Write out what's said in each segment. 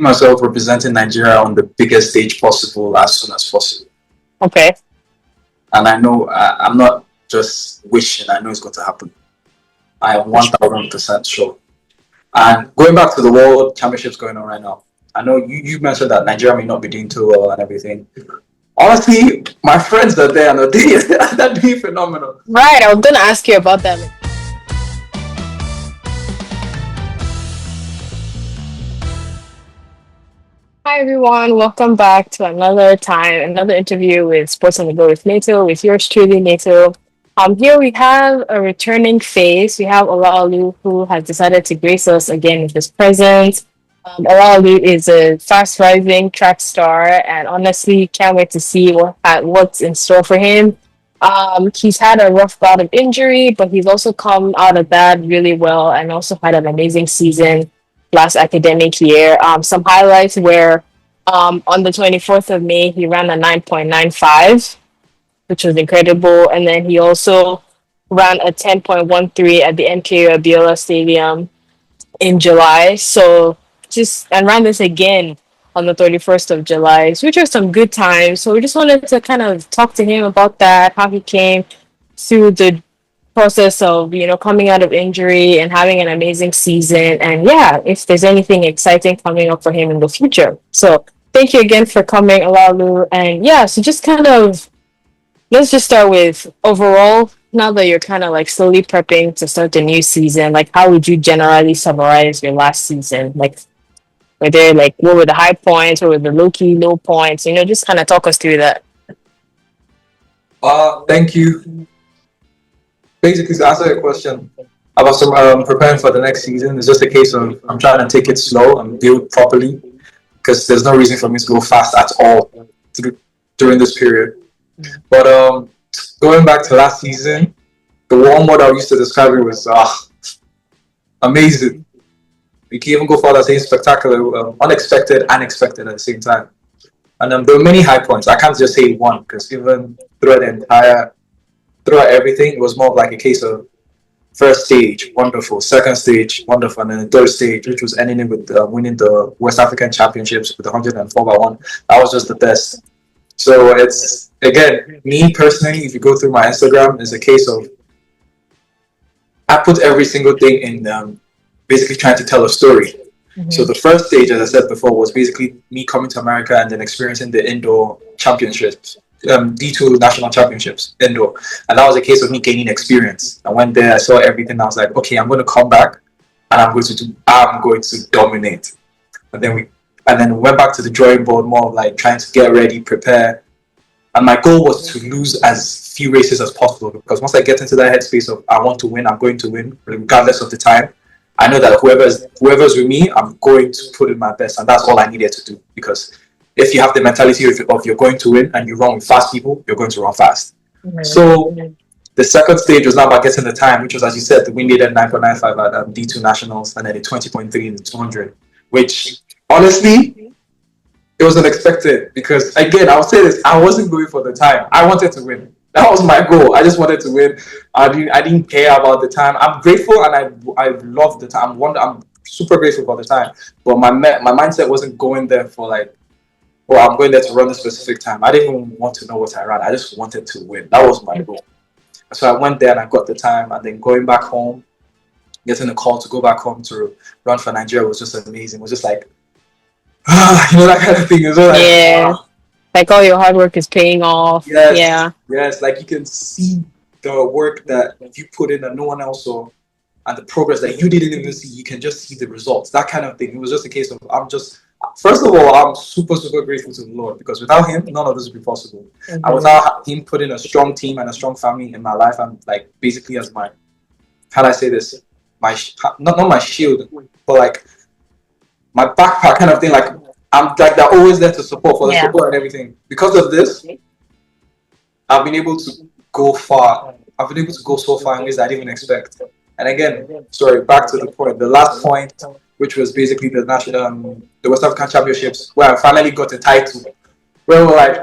myself representing Nigeria on the biggest stage possible as soon as possible. Okay. And I know I'm not just wishing, I know it's going to happen. I am 1000% sure. And going back to the World Championships going on right now, I know you mentioned that Nigeria may not be doing too well and everything. Honestly, my friends are there and they're doing phenomenal. Right, I was gonna ask you about that. Hi everyone, welcome back to another interview with Sports on the Go with Nato, with yours truly, Nato. Here we have a returning face. We have Olaolu, who has decided to grace us again with his presence. Olaolu is a fast rising track star, and honestly, can't wait to see what's in store for him. He's had a rough bout of injury, but he's also come out of that really well, and also had an amazing season last academic year. Some highlights were on the 24th of May, he ran a 9.95, which was incredible. And then he also ran a 10.13 at the MKU Abiola Stadium in July. So and ran this again on the 31st of July, which are some good times. So we just wanted to kind of talk to him about that, how he came through the process of coming out of injury and having an amazing season, and yeah, if there's anything exciting coming up for him in the future. So thank you again for coming, Olaolu. And yeah, so just kind of let's just start with overall, now that you're kind of like slowly prepping to start the new season, like how would you generally summarize your last season? Like, were there like, what were the high points, what were the low-key low points, just kind of talk us through that. Thank you. Basically, to answer your question about preparing for the next season, it's just a case of I'm trying to take it slow and build properly, because there's no reason for me to go fast at all during this period. But going back to last season, the one word I used to describe it was amazing. We can even go further saying spectacular, unexpected and expected at the same time. And there were many high points. I can't just say one, because even throughout everything, it was more of like a case of first stage, wonderful, second stage, wonderful, and then the third stage, which was ending with winning the West African Championships with 104x1. That was just the best. So it's, again, me personally, if you go through my Instagram, it's a case of I put every single thing in basically trying to tell a story. Mm-hmm. So the first stage, as I said before, was basically me coming to America and then experiencing the indoor championships. D2 national championships indoor, and that was a case of me gaining experience. I went there, I saw everything. I was like, okay, I'm going to come back and I'm going to dominate. And then we went back to the drawing board, more of like trying to get ready, prepare. And my goal was to lose as few races as possible, because once I get into that headspace of I want to win, I'm going to win regardless of the time. I know that whoever's with me, I'm going to put in my best, and that's all I needed to do. Because if you have the mentality of you're going to win and you run with fast people, you're going to run fast. Mm-hmm. So the second stage was not about getting the time, which was, as you said, we needed 9.95 at D2 Nationals and then a 20.3 in the 200, which honestly, it was unexpected, because again, I would say this, I wasn't going for the time. I wanted to win. That was my goal. I just wanted to win. I didn't care about the time. I'm grateful and I love the time. I'm super grateful for the time. But my mindset wasn't going there for like, well, I'm going there to run a specific time. I didn't even want to know what I ran. I just wanted to win. That was my goal. So I went there and I got the time. And then going back home, getting a call to go back home to run for Nigeria was just amazing. It was just like, that kind of thing. It was like, yeah. Like all your hard work is paying off. Yes, yeah. Yes, like you can see the work that you put in that no one else saw, and the progress that you didn't even see. You can just see the results. That kind of thing. It was just a case of first of all, I'm super, super grateful to the Lord, because without Him, none of this would be possible. Mm-hmm. And without Him putting a strong team and a strong family in my life, I'm like basically as my, how do I say this? Not my shield, but like my backpack kind of thing. Like I'm like they're always there to support for the support and everything. Because of this, I've been able to go far. I've been able to go so far in ways I didn't even expect. And again, back to the point. The last point, which was basically the West African Championships, where I finally got a title. Where we're like,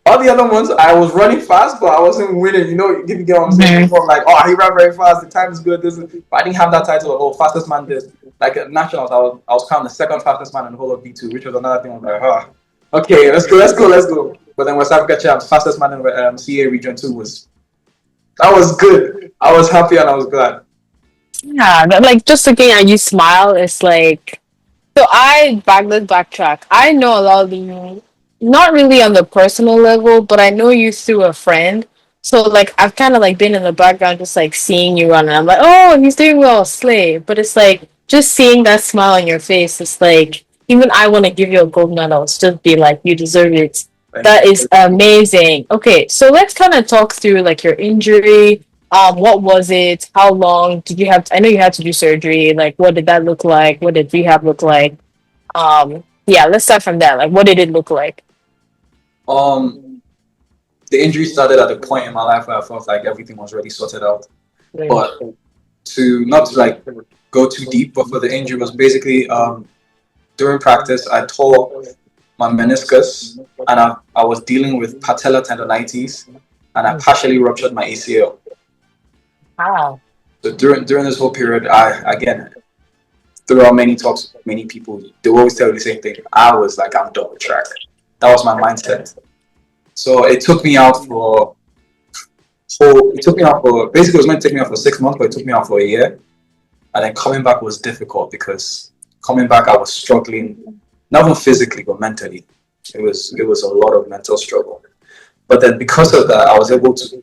All the other ones, I was running fast, but I wasn't winning. You get what I'm saying? Mhm. People are like, oh, he ran very fast. The time is good. But I didn't have that title. Oh, fastest man. This like at nationals, I was counting the second fastest man in the whole of B2, which was another thing. I was like, okay, let's go. But then West Africa champs, fastest man in CA region 2 was that was good. I was happy and I was glad. Yeah, like just looking at you smile, it's like so let's backtrack. I know a lot of you, not really on the personal level, but I know you through a friend. So like I've kind of like been in the background, just like seeing you run, and I'm like, oh, he's doing well, slay. But it's like just seeing that smile on your face. It's like even I want to give you a gold medal. It's just be like you deserve it. Thank That you. is amazing. Okay, so let's kind of talk through like your injury. What was it? How long did you have I know you had to do surgery. Like, what did that look like? What did rehab look like? Yeah, let's start from that. Like, what did it look like? Um, the injury started at a point in my life where I felt like everything was already sorted out. Mm. But to not to like go too deep, but for the injury was basically during practice I tore my meniscus and I was dealing with patella tendonitis and I partially ruptured my ACL. Wow. So during this whole period, I again throughout many talks, many people they always tell you the same thing. I was like, I'm done with track. That was my mindset. So it took me out for it took me out for basically it was meant to take me out for 6 months, but it took me out for a year. And then coming back was difficult because coming back I was struggling, not even physically but mentally. It was a lot of mental struggle. But then because of that, I was able to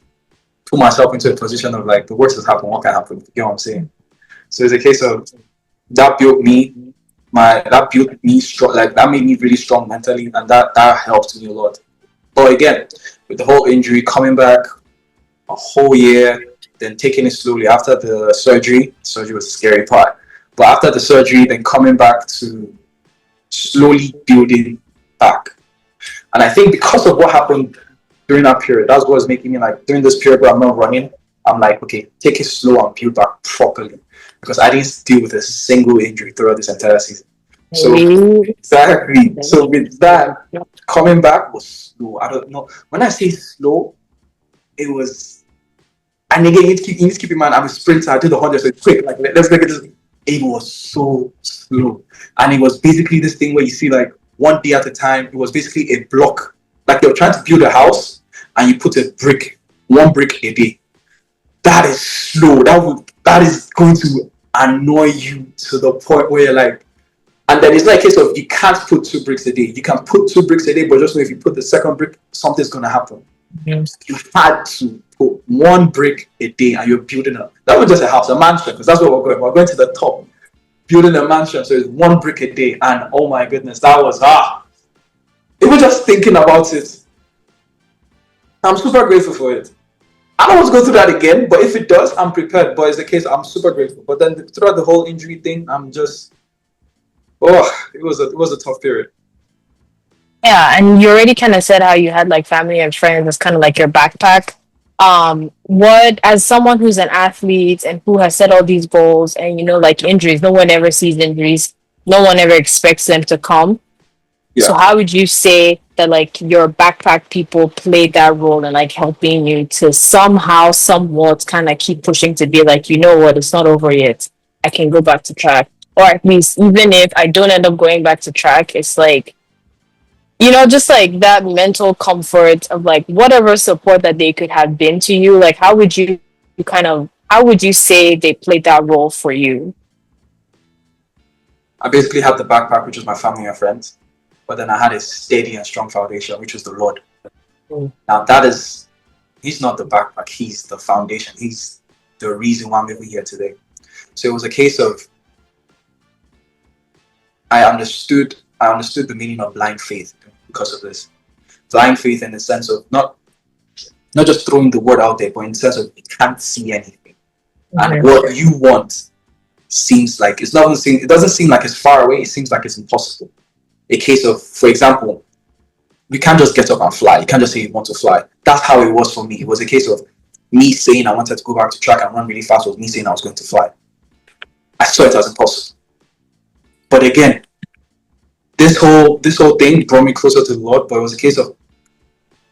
put myself into a position of like the worst has happened, what can happen? You know what I'm saying? So it's a case of that built me that built me strong, like that made me really strong mentally, and that helped me a lot. But again, with the whole injury coming back a whole year, then taking it slowly after the surgery was the scary part. But after the surgery, then coming back to slowly building back. And I think because of what happened during that period, that's what was making me like during this period where I'm not running, I'm like, okay, take it slow and build back properly. Because I didn't deal with a single injury throughout this entire season. So Really? exactly. So with that, coming back was slow. I don't know. When I say slow, it was and again you need to keep in mind I'm a sprinter, I did the 100, so it's quick. Like let's make it just it was so slow. And it was basically this thing where you see like one day at a time, it was basically a block. Like you're trying to build a house and you put one brick a day. That is slow. That is going to annoy you to the point where you're like, and then it's not a case of you can't put 2 bricks a day. You can put 2 bricks a day, but just know if you put the second brick, something's gonna happen. Mhm. You had to put 1 brick a day and you're building up. That was just a house, a mansion, because that's where we're going. We're going to the top, building a mansion. So it's 1 brick a day. And oh my goodness, that was even just thinking about it, I'm super grateful for it. I don't want to go through that again, but if it does, I'm prepared. But it's the case, I'm super grateful. But then throughout the whole injury thing, I'm just it was a tough period. Yeah, and you already kind of said how you had like family and friends as kind of like your backpack. What as someone who's an athlete and who has set all these goals and like injuries, no one ever sees injuries, no one ever expects them to come. So Yeah. how would you say that like your backpack people played that role in like helping you to somehow, somewhat kind of keep pushing to be like, you know what, it's not over yet. I can go back to track. Or at least even if I don't end up going back to track, it's like, just like that mental comfort of like whatever support that they could have been to you, like how would you say they played that role for you? I basically had the backpack, which was my family and friends, but then I had a steady and strong foundation, which was the Lord. Mm. Now that is, he's not the backpack, he's the foundation. He's the reason why I'm even here today. So it was a case of I understood the meaning of blind faith because of this. Blind faith in the sense of not just throwing the word out there, but in the sense of you can't see anything. And Mhm. what you want seems like it doesn't seem like it's far away, it seems like it's impossible. A case of, for example, you can't just get up and fly. You can't just say you want to fly. That's how it was for me. It was a case of me saying I wanted to go back to track and run really fast was me saying I was going to fly. I saw it as impossible. But again, this whole thing brought me closer to the Lord, but it was a case of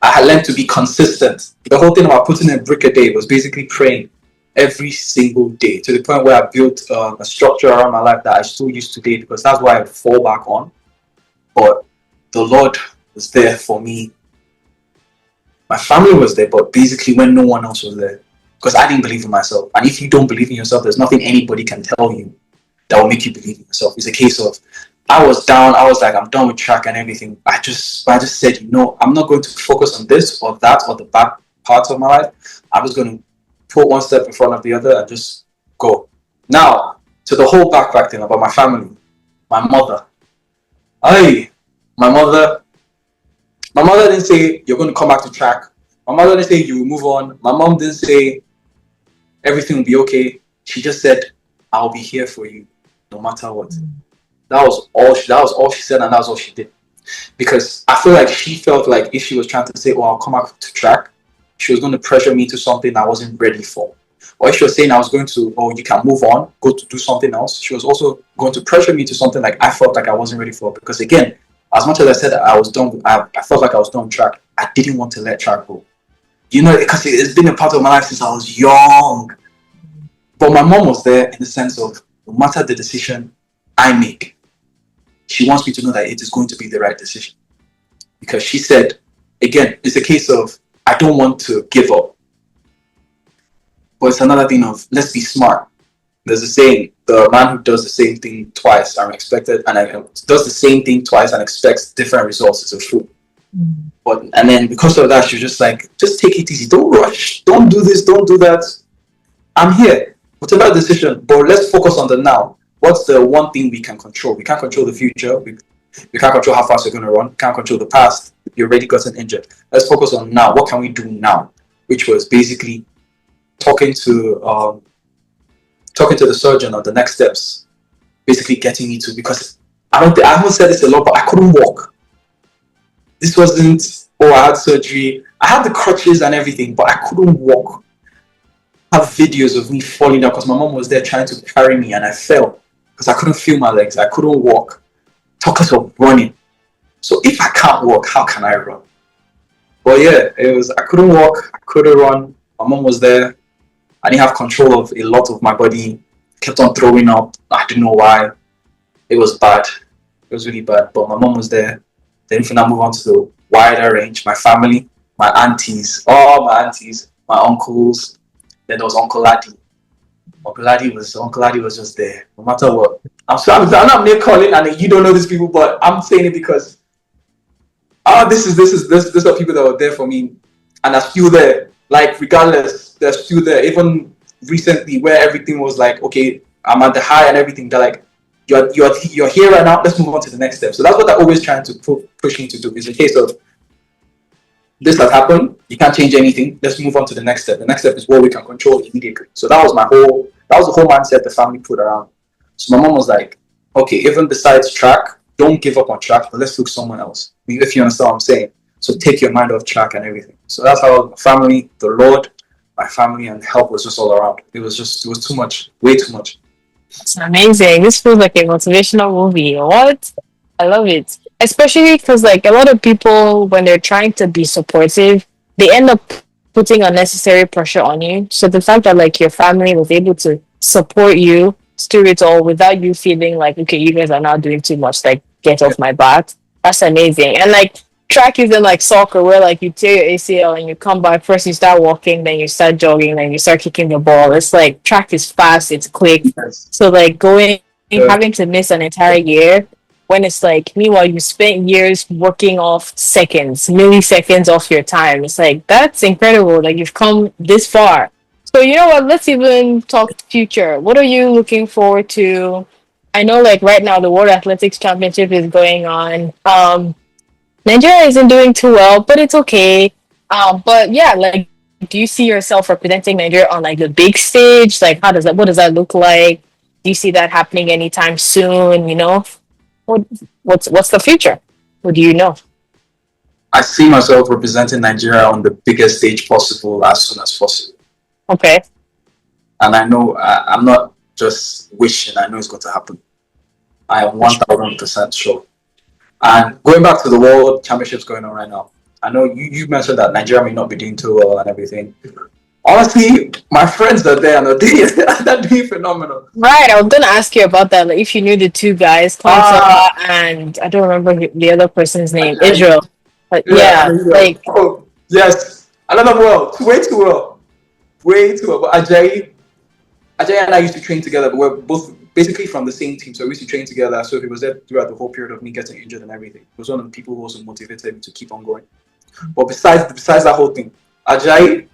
I had learned to be consistent. The whole thing about putting in a brick a day was basically praying every single day, to the point where I built a structure around my life that I still use today, because that's why I fall back on. But the Lord was there for me. My family was there, but basically when no one else was there, because I didn't believe in myself. And if you don't believe in yourself, there's nothing anybody can tell you that will make you believe in yourself. It's a case of, I was down. I was like, I'm done with track and everything. I just said, I'm not going to focus on this or that or the bad parts of my life. I'm just going to put one step in front of the other and just go. Now, to the whole backpack thing about my family, my mother. Hey, my mother. My mother didn't say you're going to come back to track. My mother didn't say you will move on. My mom didn't say everything will be okay. She just said, I'll be here for you no matter what. That was all she said, and that was all she did. Because I feel like she felt like if she was trying to say, I'll come back to track, she was going to pressure me to something I wasn't ready for. Or if she was saying I was going to, you can move on, go to do something else, she was also going to pressure me to something like I felt like I wasn't ready for. Because again, as much as I said I was done, I felt like I was done with track, I didn't want to let track go. Because it's been a part of my life since I was young. But my mom was there in the sense of, no matter the decision I make, she wants me to know that it is going to be the right decision. Because she said, again, it's a case of, I don't want to give up. But it's another thing of, let's be smart. There's a saying, the man who does the same thing twice and does the same thing twice and expects different results is a fool. And then because of that, she was just like, just take it easy. Don't rush. Don't do this. Don't do that. I'm here. Whatever decision, but let's focus on the now. What's the one thing we can control? We can't control the future. We can't control how fast you're going to run. We can't control the past. You already gotten injured. Let's focus on now. What can we do now? Which was basically talking to the surgeon on the next steps. Basically getting me to, because I haven't said this a lot, but I couldn't walk. This wasn't, I had surgery. I had the crutches and everything, but I couldn't walk. I have videos of me falling down because my mom was there trying to carry me and I fell because I couldn't feel my legs. I couldn't walk. Talk of running. So if I can't walk, how can I run? But yeah, I couldn't walk. I couldn't run. My mom was there. I didn't have control of a lot of my body. Kept on throwing up. I didn't know why. It was bad. It was really bad. But my mom was there. Then if I move on to the wider range, my family, my aunties, all my aunties, my uncles. Then there was Uncle Addy. Uncle Addy was just there, no matter what. I'm name calling, and you don't know these people, but I'm saying it because this are people that were there for me, and are still there. Like regardless, they're still there. Even recently, where everything was like, okay, I'm at the high and everything. They're like, you're here right now. Let's move on to the next step. So that's what they're always trying to push me to do. It's a case of, this has happened. You can't change anything. Let's move on to the next step. The next step is what we can control immediately. So that was the whole mindset the family put around. So my mom was like, okay, even besides track, don't give up on track, but let's look someone else. If you understand what I'm saying. So take your mind off track and everything. So that's how my family, the Lord, my family, and help was just all around. It was too much, way too much. It's amazing. This feels like a motivational movie. What? I love it. Especially because, like, a lot of people, when they're trying to be supportive, they end up putting unnecessary pressure on you. So the fact that, like, your family was able to support you through it all without you feeling like, okay, you guys are not doing too much, like, get off my back. That's amazing. And, like, track isn't like soccer where, like, you tear your ACL and you come back. First, you start walking, then you start jogging, then you start kicking the ball. It's like track is fast, it's quick. Yes. So, like, having to miss an entire year when it's like, meanwhile, you spent years working off seconds, milliseconds off your time. It's like, that's incredible. Like, you've come this far. So, you know what? Let's even talk future. What are you looking forward to? I know, like, right now, the World Athletics Championship is going on. Nigeria isn't doing too well, but it's okay. But yeah, like, do you see yourself representing Nigeria on like the big stage? Like, what does that look like? Do you see that happening anytime soon? What's the future? What do you know? I see myself representing Nigeria on the biggest stage possible as soon as possible. Okay. And I know I'm not just wishing, I know it's going to happen. I am 1000% sure. And going back to the World Championships going on right now, I know you mentioned that Nigeria may not be doing too well and everything. Honestly, my friends are there and they're doing phenomenal. Right, I was gonna ask you about that. Like, if you knew the two guys, Ah, Consola and I don't remember the other person's name, Ajayi. Israel. But Yeah, yeah, and Israel. like Oh, yes. Another well. Way too well. Way too well. But Ajayi and I used to train together, but we're both basically from the same team. So we used to train together. So he was there throughout the whole period of me getting injured and everything. He was one of the people who also motivated me to keep on going. But besides that whole thing, Ajayi,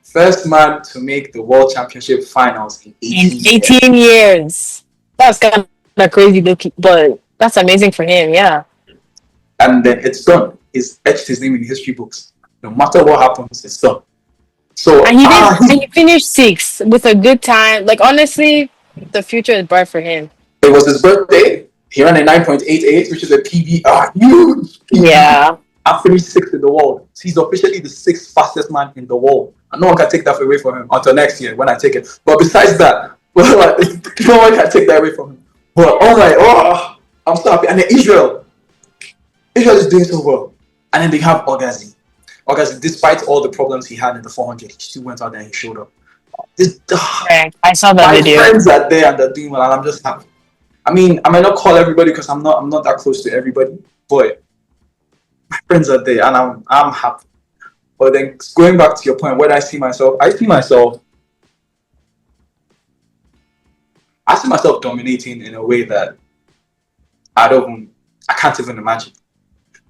first man to make the World Championship finals in in 18 years. 18 years, that's kind of crazy, looking, but that's amazing for him. Yeah, And then it's done. He's etched his name in the history books. No matter what happens, it's done. So and he did, and he, he finished sixth with a good time. Like honestly, the future is bright for him. it was his birthday. He ran a 9.88, which is a PB, huge PB. Yeah, I finished sixth in the world. So he's officially the sixth fastest man in the world. And no one can take that away from him until next year when I take it. But besides that, well, no one can take that away from him. But I'm so happy. And then Israel is doing so well. And then they have Ogazi. Ogazi, despite all the problems he had in the 400, he still went out there and he showed up. This, right. I saw that my video. friends are there and they're doing well, and I'm just happy. I mean, I might not call everybody because I'm not that close to everybody, but my friends are there and I'm happy. But then going back to your point, where I see myself dominating in a way that I can't even imagine.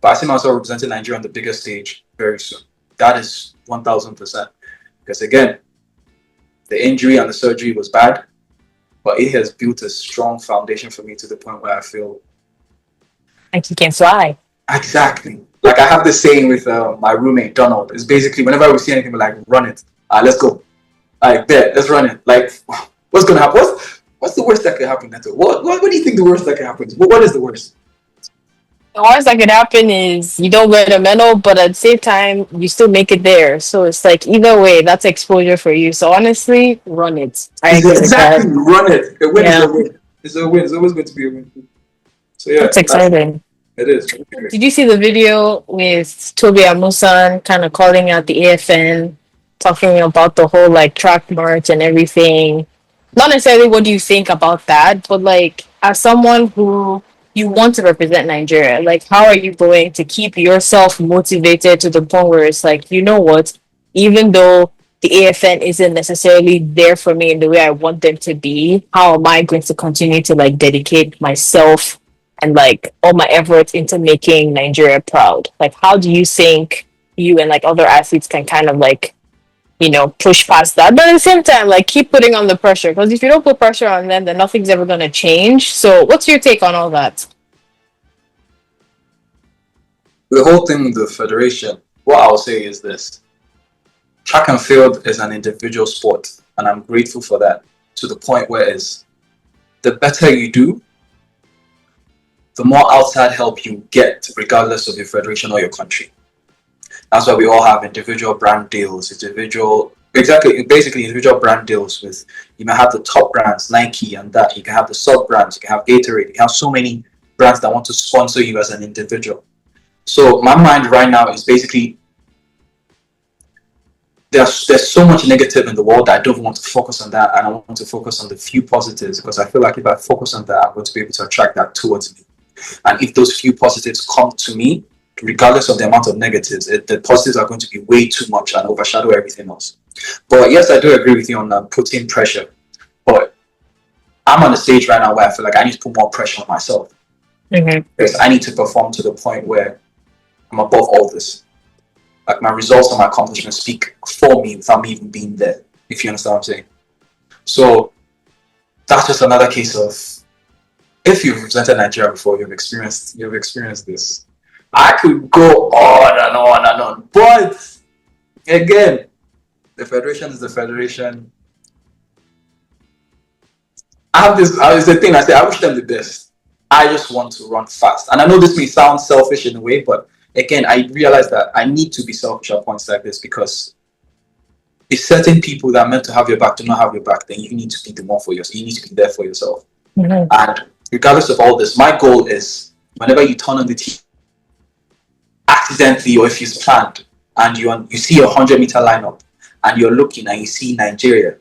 But I see myself representing Nigeria on the biggest stage very soon. That is 1000%. Because again, the injury and the surgery was bad, but it has built a strong foundation for me to the point where I feel Like he can fly. exactly. Like I have this saying with my roommate Donald. It's basically whenever we see anything, we're like, "Run it, let's go." Like, there, let's run it. Like, what's gonna happen? What's the worst that could happen, Neto? What do you think the worst that could happen is? What is the worst? The worst that could happen is you don't get a medal, but at the same time, you still make it there. So it's like either way, that's exposure for you. So honestly, run it. I It's agree with that. exactly run it. A win is a Yeah, win. It's a win. It's always going to be a win. So yeah, that's exciting. it is. Did you see the video with Toby Amusan kind of calling out the AFN, talking about the whole like track march and everything? Not necessarily what do you think about that, but like as someone who you want to represent Nigeria, like how are you going to keep yourself motivated to the point where it's like, you know what, even though the AFN isn't necessarily there for me in the way I want them to be, how am I going to continue to like dedicate myself and like all my efforts into making Nigeria proud? Like, how do you think you and like other athletes can kind of like, push past that, but at the same time, like keep putting on the pressure? Because if you don't put pressure on them, then nothing's ever going to change. So, what's your take on all that? The whole thing with the federation, what I'll say is this: track and field is an individual sport, and I'm grateful for that. To the point where is the better you do, the more outside help you get, regardless of your federation or your country. That's why we all have individual brand deals, basically individual brand deals with, you may have the top brands, Nike and that, you can have the sub brands, you can have Gatorade, you can have so many brands that want to sponsor you as an individual. So my mind right now is basically, there's so much negative in the world that I don't want to focus on that, and I want to focus on the few positives, because I feel like if I focus on that, I'm going to be able to attract that towards me. And if those few positives come to me, regardless of the amount of negatives, the positives are going to be way too much and overshadow everything else. But yes, I do agree with you on putting pressure. But I'm on a stage right now where I feel like I need to put more pressure on myself. Mm-hmm. Because I need to perform to the point where I'm above all this. Like my results and my accomplishments speak for me without me even being there, if you understand what I'm saying. So that's just another case of, if you've represented Nigeria before, you've experienced this. I could go on and on and on, but again, the federation is the federation. I have this. It's the thing I say. I wish them the best. I just want to run fast, and I know this may sound selfish in a way, but again, I realize that I need to be selfish at points like this, because if certain people that are meant to have your back do not have your back, then you need to be the one for yourself. You need to be there for yourself. Mm-hmm. And regardless of all this, my goal is, whenever you turn on the TV, accidentally or if it's planned and you see a 100-meter lineup and you're looking and you see Nigeria,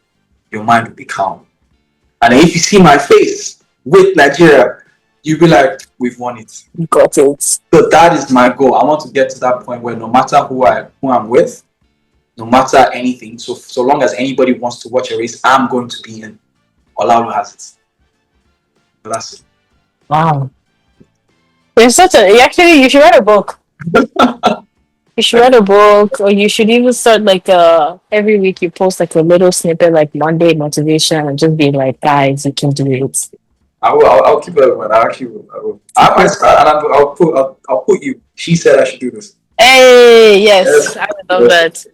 your mind will be calm. And if you see my face with Nigeria, you'll be like, we've won it. Got it. So that is my goal. I want to get to that point where no matter who I'm with, no matter anything, so long as anybody wants to watch a race, I'm going to be in. Olaolu has it. So that's it. Wow. You should write a book. You should write a book, or you should even start like every week you post like a little snippet, like Monday motivation, and just be like, guys, you can do it. I'll keep it, man. I might start and I'll put you. She said I should do this. Hey, yes, Yes. I would love Yes. that.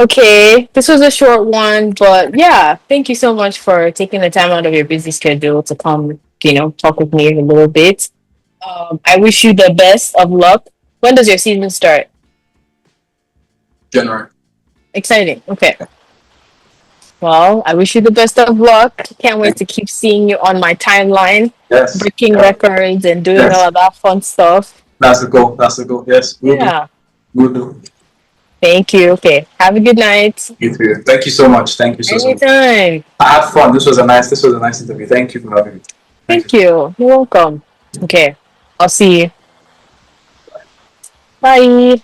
Okay, this was a short one, but yeah, thank you so much for taking the time out of your busy schedule to come, talk with me a little bit. I wish you the best of luck. When does your season start? January. Exciting. Okay. Well, I wish you the best of luck. Can't wait to keep seeing you on my timeline, Yes. breaking records and doing Yes. all of that fun stuff. That's the goal. That's the goal. Yes. Yeah. We'll do. Thank you. Okay. Have a good night. You too. Thank you so much. Thank you so much. Anytime. I had fun. This was a nice interview. Thank you for having me. Thank you. You're welcome. Okay. I'll see you. Bye.